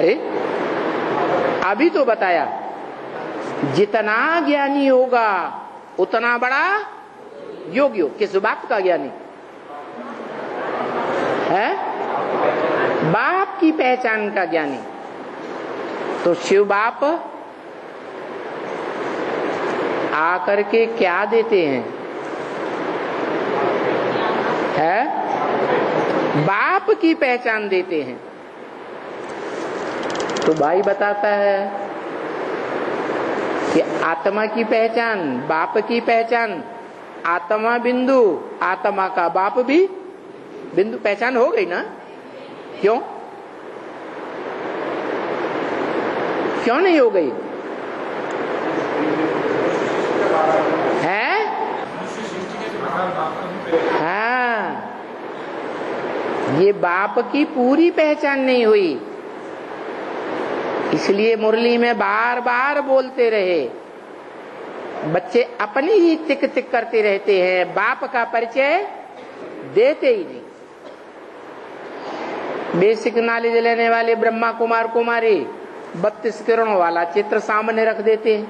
अरे अभी तो बताया, जितना ज्ञानी होगा उतना बड़ा योगी हो। किस बाप का ज्ञानी है? बाप की पहचान का ज्ञानी। तो शिव बाप आकर के क्या देते हैं? बाप की पहचान देते हैं। तो भाई बताता है कि आत्मा की पहचान, बाप की पहचान, आत्मा बिंदु, आत्मा का बाप भी बिंदु। पहचान हो गई ना? क्यों क्यों नहीं हो गई है? हाँ, ये बाप की पूरी पहचान नहीं हुई, इसलिए मुरली में बार बार बोलते रहे। बच्चे अपनी ही टिक टिक करते रहते हैं, बाप का परिचय देते ही नहीं। बेसिक नॉलेज लेने वाले ब्रह्मा कुमार कुमारी 32 किरणों वाला चित्र सामने रख देते हैं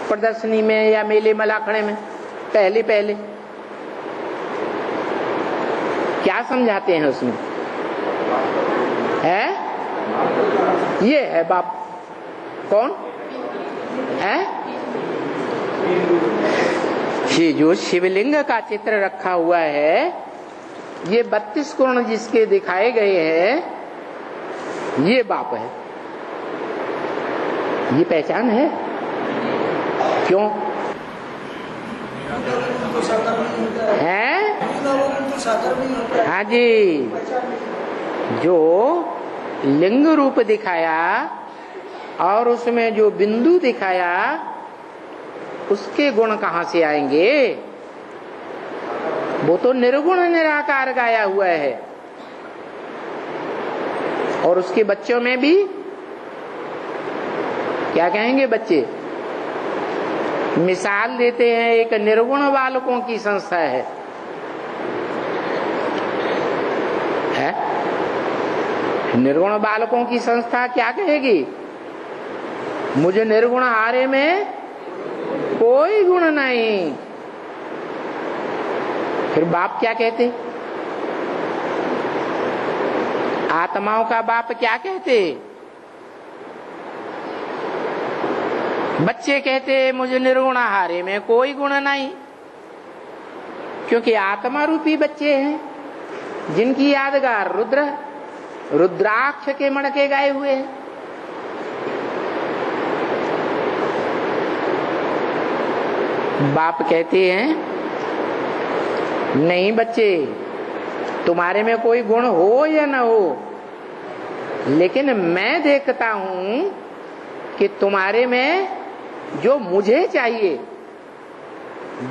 प्रदर्शनी में या मेले मलाखड़े में। पहले क्या समझाते हैं उसमें? है ये है बाप। कौन है? ये जो शिवलिंग का चित्र रखा हुआ है, ये 32 कोण जिसके दिखाए गए हैं, ये बाप है। ये पहचान है। क्यों है? हाँ जी, जो लिंग रूप दिखाया और उसमें जो बिंदु दिखाया, उसके गुण कहाँ से आएंगे? वो तो निर्गुण निराकार गाया हुआ है। और उसके बच्चों में भी क्या कहेंगे बच्चे? मिसाल देते हैं, एक निर्गुण बालकों की संस्था है? निर्गुण बालकों की संस्था क्या कहेगी? मुझे निर्गुण हारे में कोई गुण नहीं। फिर बाप क्या कहते? आत्माओं का बाप क्या कहते? बच्चे कहते मुझे निर्गुण हारे में कोई गुण नहीं, क्योंकि आत्मा रूपी बच्चे हैं जिनकी यादगार रुद्राक्ष के मणके गाए हुए हैं। बाप कहते हैं नहीं बच्चे, तुम्हारे में कोई गुण हो या न हो, लेकिन मैं देखता हूं कि तुम्हारे में जो मुझे चाहिए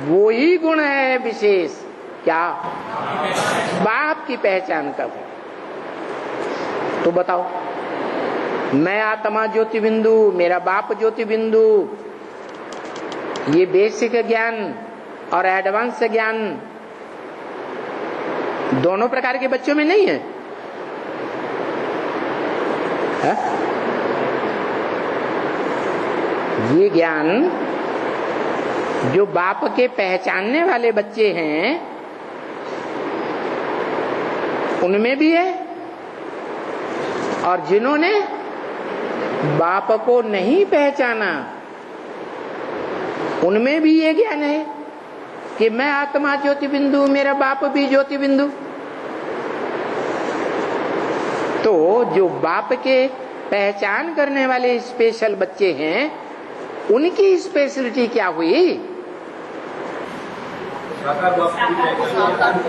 वो ही गुण है विशेष। क्या? बाप की पहचान कब? तो बताओ, मैं आत्मा ज्योति बिंदु, मेरा बाप ज्योति बिंदु, ये बेसिक ज्ञान और एडवांस ज्ञान दोनों प्रकार के बच्चों में नहीं है? ये ज्ञान जो बाप के पहचानने वाले बच्चे हैं उनमें भी है, और जिन्होंने बाप को नहीं पहचाना उनमें भी ये ज्ञान है कि मैं आत्मा ज्योति बिंदु, मेरा बाप भी ज्योति बिंदु। तो जो बाप के पहचान करने वाले स्पेशल बच्चे हैं, उनकी स्पेशलिटी क्या हुई?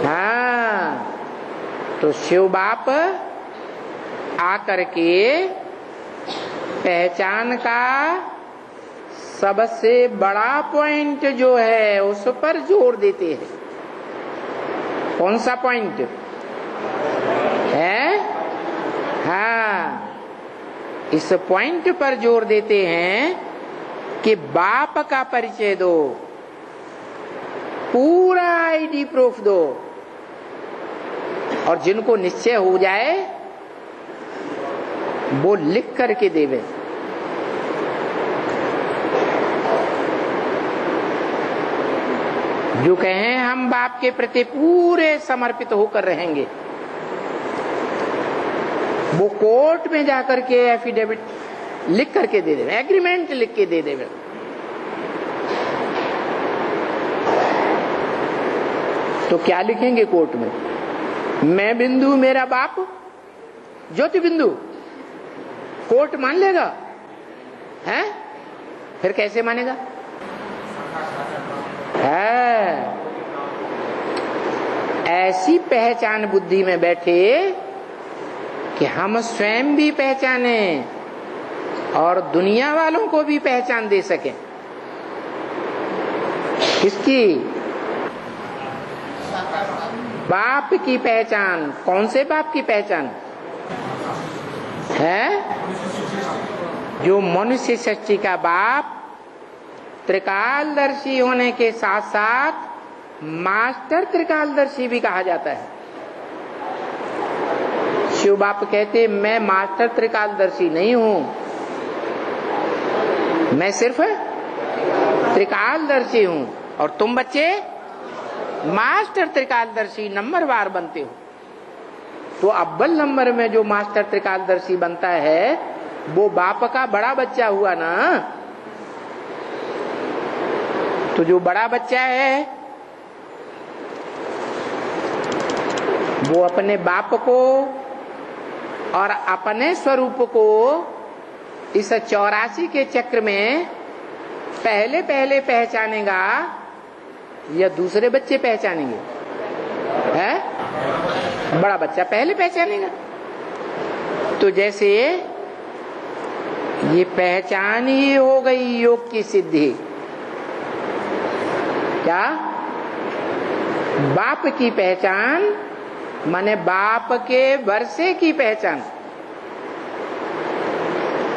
हाँ, तो शिव बाप आकर के पहचान का सबसे बड़ा पॉइंट जो है उस पर जोर देते हैं। कौन सा पॉइंट है? हाँ, इस पॉइंट पर जोर देते हैं कि बाप का परिचय दो, पूरा आईडी प्रूफ दो, और जिनको निश्चय हो जाए वो लिख करके देवे। जो कहें हम बाप के प्रति पूरे समर्पित होकर रहेंगे, वो कोर्ट में जाकर के एफिडेविट लिख करके दे देवे, एग्रीमेंट लिख के दे देवे। तो क्या लिखेंगे कोर्ट में? मैं बिंदु मेरा बाप ज्योति बिंदु। कोर्ट मान लेगा? है? फिर कैसे मानेगा? है ऐसी पहचान बुद्धि में बैठे कि हम स्वयं भी पहचाने और दुनिया वालों को भी पहचान दे सकें। किसकी? बाप की पहचान। कौन से बाप की पहचान है? जो मनुष्य सृष्टि का बाप, त्रिकालदर्शी होने के साथ साथ मास्टर त्रिकालदर्शी भी कहा जाता है। शिव बाप कहते मैं मास्टर त्रिकालदर्शी नहीं हूं, मैं सिर्फ त्रिकालदर्शी हूं और तुम बच्चे मास्टर त्रिकालदर्शी नंबरवार बनते हो। तो अव्वल नंबर में जो मास्टर त्रिकालदर्शी बनता है वो बाप का बड़ा बच्चा हुआ ना। तो जो बड़ा बच्चा है वो अपने बाप को और अपने स्वरूप को इस 84 के चक्र में पहले पहले पहचानेगा या दूसरे बच्चे पहचानेंगे? है? बड़ा बच्चा पहले पहचानेगा। तो जैसे ये पहचान ही हो गई योग की सिद्धि। क्या? बाप की पहचान माने बाप के वर्षे की पहचान।